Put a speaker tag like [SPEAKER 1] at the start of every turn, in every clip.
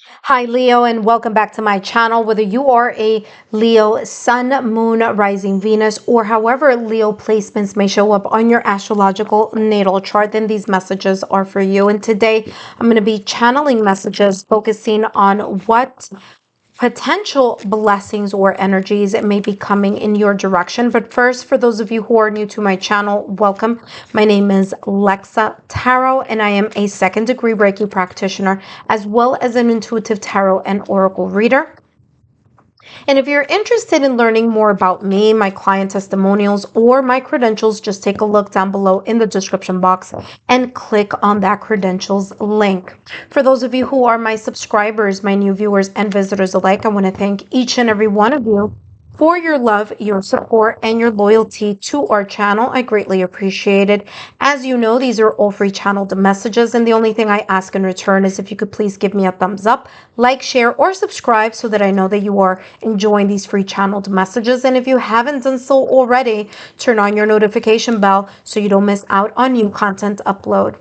[SPEAKER 1] Hi, Leo, and welcome back to my channel. Whether you are a Leo, Sun, Moon, Rising, Venus, or however Leo placements may show up on your astrological natal chart, then these messages are for you. And today I'm going to be channeling messages focusing on what potential blessings or energies that may be coming in your direction. But first, for those of you who are new to my channel, welcome. My name is Lexa Tarot, and I am a second-degree Reiki practitioner, as well as an intuitive tarot and oracle reader. And if you're interested in learning more about me, my client testimonials, or my credentials, just take a look down below in the description box and click on that credentials link. For those of you who are my subscribers, my new viewers and visitors alike, I want to thank each and every one of you for your love, your support, and your loyalty to our channel. I greatly appreciate it. As you know, these are all free channeled messages, and the only thing I ask in return is if you could please give me a thumbs up, like, share, or subscribe so that I know that you are enjoying these free channeled messages. And if you haven't done so already, turn on your notification bell so you don't miss out on new content upload.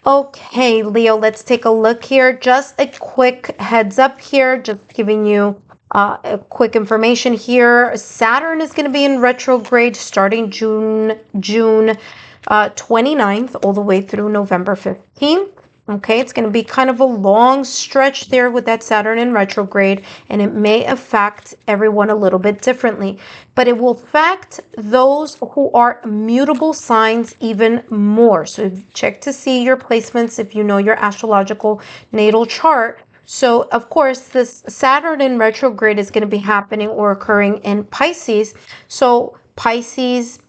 [SPEAKER 1] Okay, Leo, let's take a look here. Just a quick heads up here, just giving you a quick information here. Saturn is going to be in retrograde starting June 29th all the way through November 15th. Okay, it's going to be kind of a long stretch there with that Saturn in retrograde, and it may affect everyone a little bit differently, but it will affect those who are mutable signs even more. So check to see your placements if you know your astrological natal chart. So, of course, this Saturn in retrograde is going to be happening or occurring in Pisces. So, Pisces,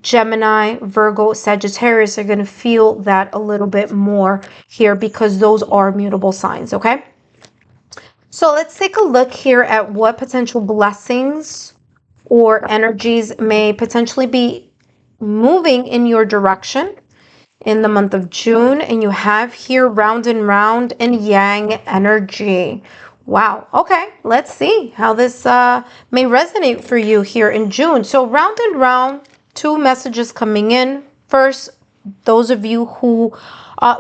[SPEAKER 1] Gemini, Virgo, Sagittarius are going to feel that a little bit more here because those are mutable signs, okay? So, let's take a look here at what potential blessings or energies may potentially be moving in your direction in the month of June. And you have here round and round and yang energy. Wow. Okay. Let's see how this may resonate for you here in June. So round and round, two messages coming in. First, those of you who,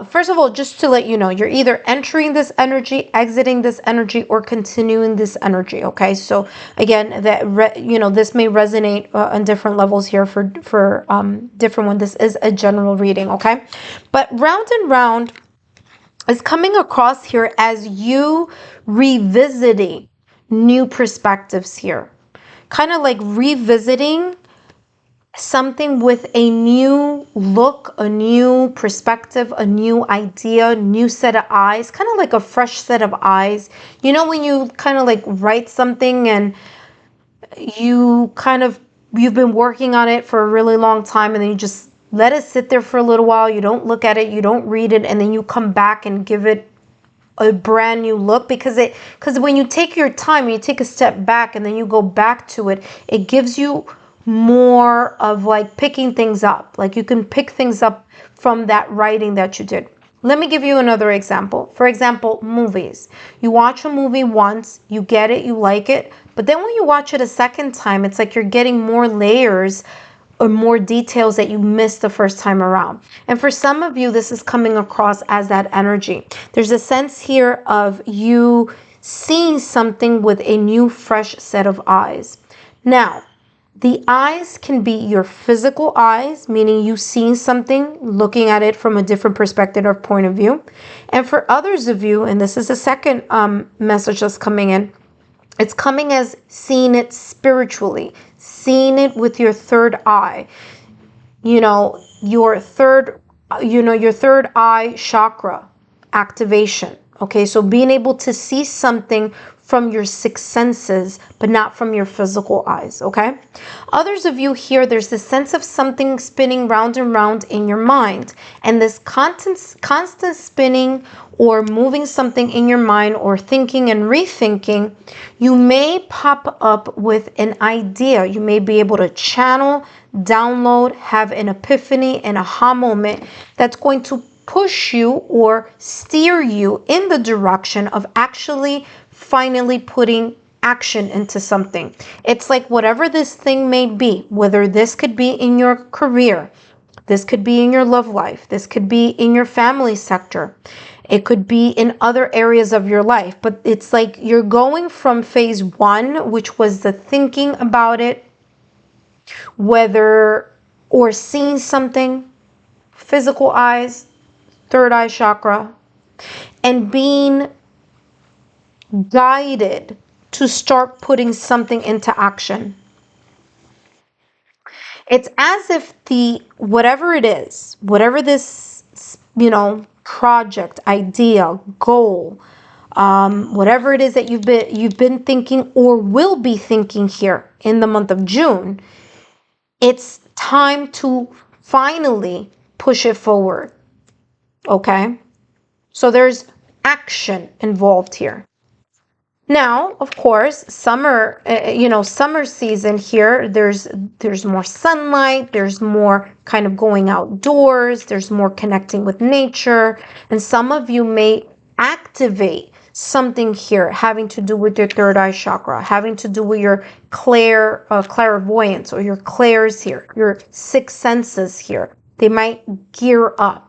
[SPEAKER 1] first of all, just to let you know, you're either entering this energy, exiting this energy, or continuing this energy. Okay. So again, this may resonate on different levels here for different one. This is a general reading. Okay. But round and round is coming across here as you revisiting new perspectives here, kind of like revisiting something with a new look, a new perspective, a new idea, new set of eyes, kind of like a fresh set of eyes. You know, when you kind of like write something and you've been working on it for a really long time, and then you just let it sit there for a little while. You don't look at it, you don't read it, and then you come back and give it a brand new look, because when you take your time and you take a step back and then you go back to it, it gives you more of like picking things up. Like you can pick things up from that writing that you did. Let me give you another example. For example, movies. You watch a movie once, you get it, you like it, but then when you watch it a second time, it's like you're getting more layers or more details that you missed the first time around. And for some of you, this is coming across as that energy. There's a sense here of you seeing something with a new, fresh set of eyes. Now, the eyes can be your physical eyes, meaning you seeing something, looking at it from a different perspective or point of view. And for others of you, and this is the second message that's coming in, it's coming as seeing it spiritually, seeing it with your third eye. Your third eye chakra activation. Okay, so being able to see something from your six senses, but not from your physical eyes, okay? Others of you here, there's this sense of something spinning round and round in your mind. And this constant spinning or moving something in your mind or thinking and rethinking, you may pop up with an idea. You may be able to channel, download, have an epiphany, an aha moment that's going to push you or steer you in the direction of actually finally putting action into something. It's like whatever this thing may be, whether this could be in your career, this could be in your love life, this could be in your family sector. It could be in other areas of your life, but it's like you're going from phase one, which was the thinking about it, whether or seeing something, physical eyes, third eye chakra, and being guided to start putting something into action. It's as if the whatever it is, whatever this, project, idea, goal, whatever it is that you've been thinking or will be thinking here in the month of June, it's time to finally push it forward. Okay? So there's action involved here. Now, of course, summer, summer season here, there's more sunlight, there's more kind of going outdoors, there's more connecting with nature, and some of you may activate something here having to do with your third eye chakra, having to do with your clairvoyance or your clairs here, your sixth senses here. They might gear up.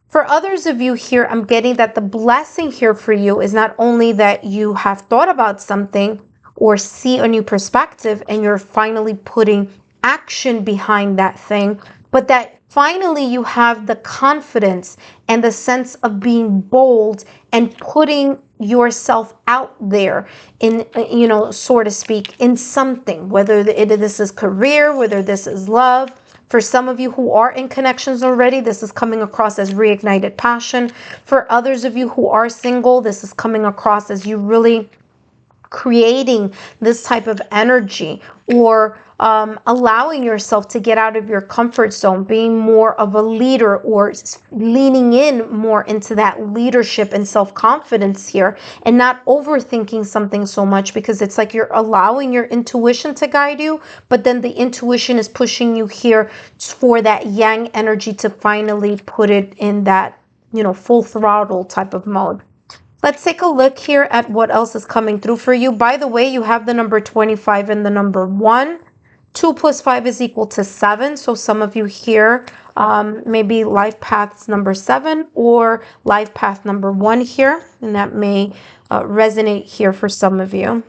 [SPEAKER 1] For others of you here, I'm getting that the blessing here for you is not only that you have thought about something or see a new perspective and you're finally putting action behind that thing, but that finally you have the confidence and the sense of being bold and putting yourself out there in, so to speak, in something, whether this is career, whether this is love. For some of you who are in connections already, this is coming across as reignited passion. For others of you who are single, this is coming across as you really creating this type of energy, or allowing yourself to get out of your comfort zone, being more of a leader, or leaning in more into that leadership and self-confidence here, and not overthinking something so much, because it's like you're allowing your intuition to guide you, but then the intuition is pushing you here for that yang energy to finally put it in that, full throttle type of mode. Let's take a look here at what else is coming through for you. By the way, you have the number 25 and the number 1. 2 plus 5 is equal to 7. So some of you here, maybe life paths number 7 or life path number 1 here. And that may resonate here for some of you.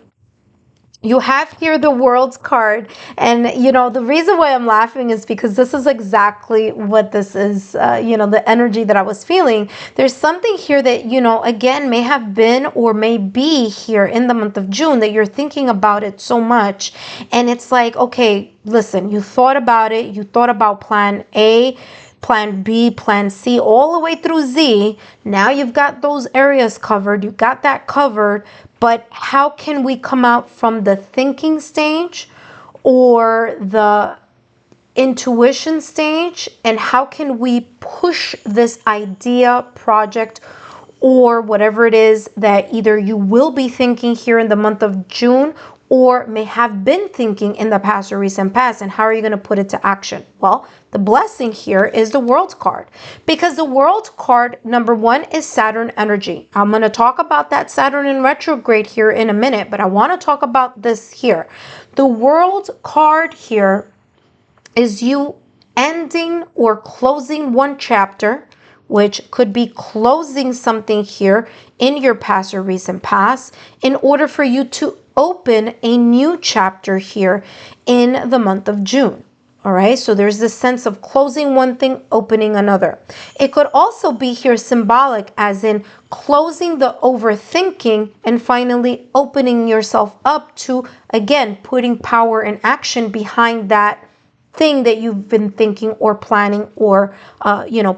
[SPEAKER 1] You have here the World's card, and the reason why I'm laughing is because this is exactly what this is, the energy that I was feeling. There's something here that, again, may have been or may be here in the month of June that you're thinking about it so much, and it's like, okay, listen, you thought about it, you thought about plan A, plan B, plan C, all the way through Z. Now you've got those areas covered, you got that covered, but how can we come out from the thinking stage or the intuition stage, and how can we push this idea, project, or whatever it is that either you will be thinking here in the month of June or may have been thinking in the past or recent past, and how are you going to put it to action? Well, the blessing here is the World card, because the World card, number 1, is Saturn energy. I'm going to talk about that Saturn in retrograde here in a minute, but I want to talk about this here. The World card here is you ending or closing one chapter, which could be closing something here in your past or recent past, in order for you to open a new chapter here in the month of June. All right, so there's this sense of closing one thing, opening another. It could also be here symbolic, as in closing the overthinking and finally opening yourself up to, again, putting power and action behind that thing that you've been thinking or planning or,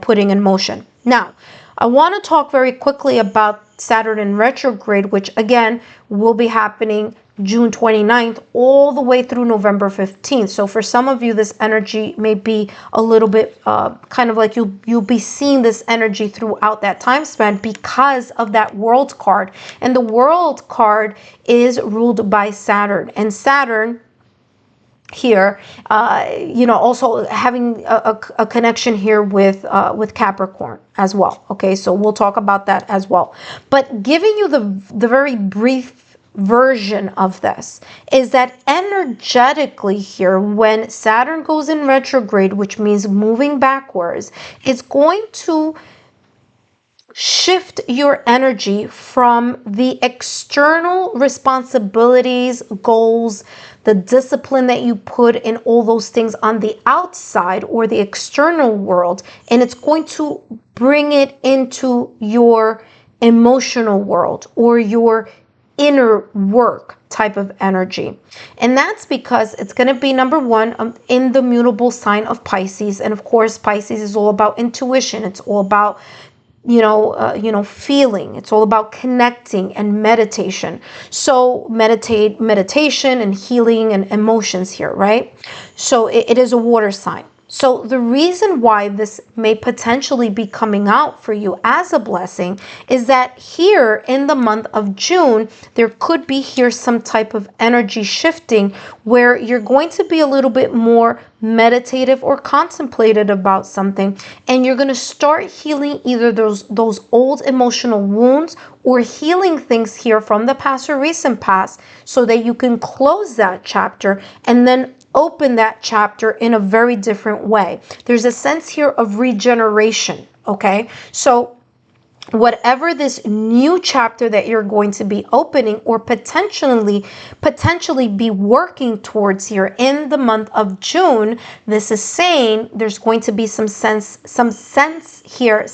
[SPEAKER 1] putting in motion. Now, I want to talk very quickly about Saturn in retrograde, which again will be happening June 29th all the way through November 15th. So for some of you, this energy may be a little bit kind of like you'll be seeing this energy throughout that time span because of that World card. And the World card is ruled by Saturn. And Saturn here, also having a connection here with Capricorn as well. Okay, so we'll talk about that as well. But giving you the very brief version of this is that energetically here, when Saturn goes in retrograde, which means moving backwards, it's going to shift your energy from the external responsibilities, goals, the discipline that you put in all those things on the outside or the external world, and it's going to bring it into your emotional world or your inner work type of energy. And that's because it's going to be number one, in the mutable sign of Pisces. And of course, Pisces is all about intuition. It's all about feeling. It's all about connecting and meditation. So meditation and healing and emotions here, right? So it is a water sign. So the reason why this may potentially be coming out for you as a blessing is that here in the month of June, there could be here some type of energy shifting where you're going to be a little bit more meditative or contemplative about something, and you're going to start healing either those old emotional wounds or healing things here from the past or recent past so that you can close that chapter and then open that chapter in a very different way. There's a sense here of regeneration, okay? So whatever this new chapter that you're going to be opening or potentially be working towards here in the month of June, this is saying there's going to be some sense here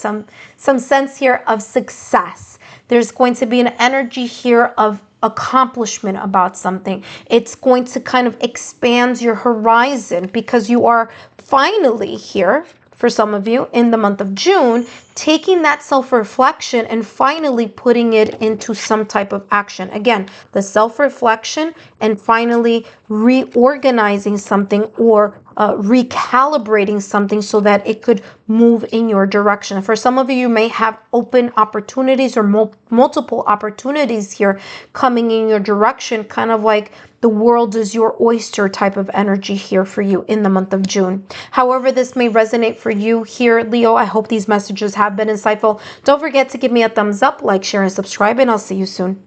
[SPEAKER 1] of success. There's going to be an energy here of accomplishment about something. It's going to kind of expand your horizon because you are finally here, for some of you, in the month of June, taking that self-reflection and finally putting it into some type of action. Again, the self-reflection and finally reorganizing something or recalibrating something so that it could move in your direction. For some of you, you may have open opportunities or multiple opportunities here coming in your direction, kind of like the world is your oyster type of energy here for you in the month of June. However this may resonate for you here, Leo, I hope these messages have been insightful. Don't forget to give me a thumbs up, like, share, and subscribe, and I'll see you soon.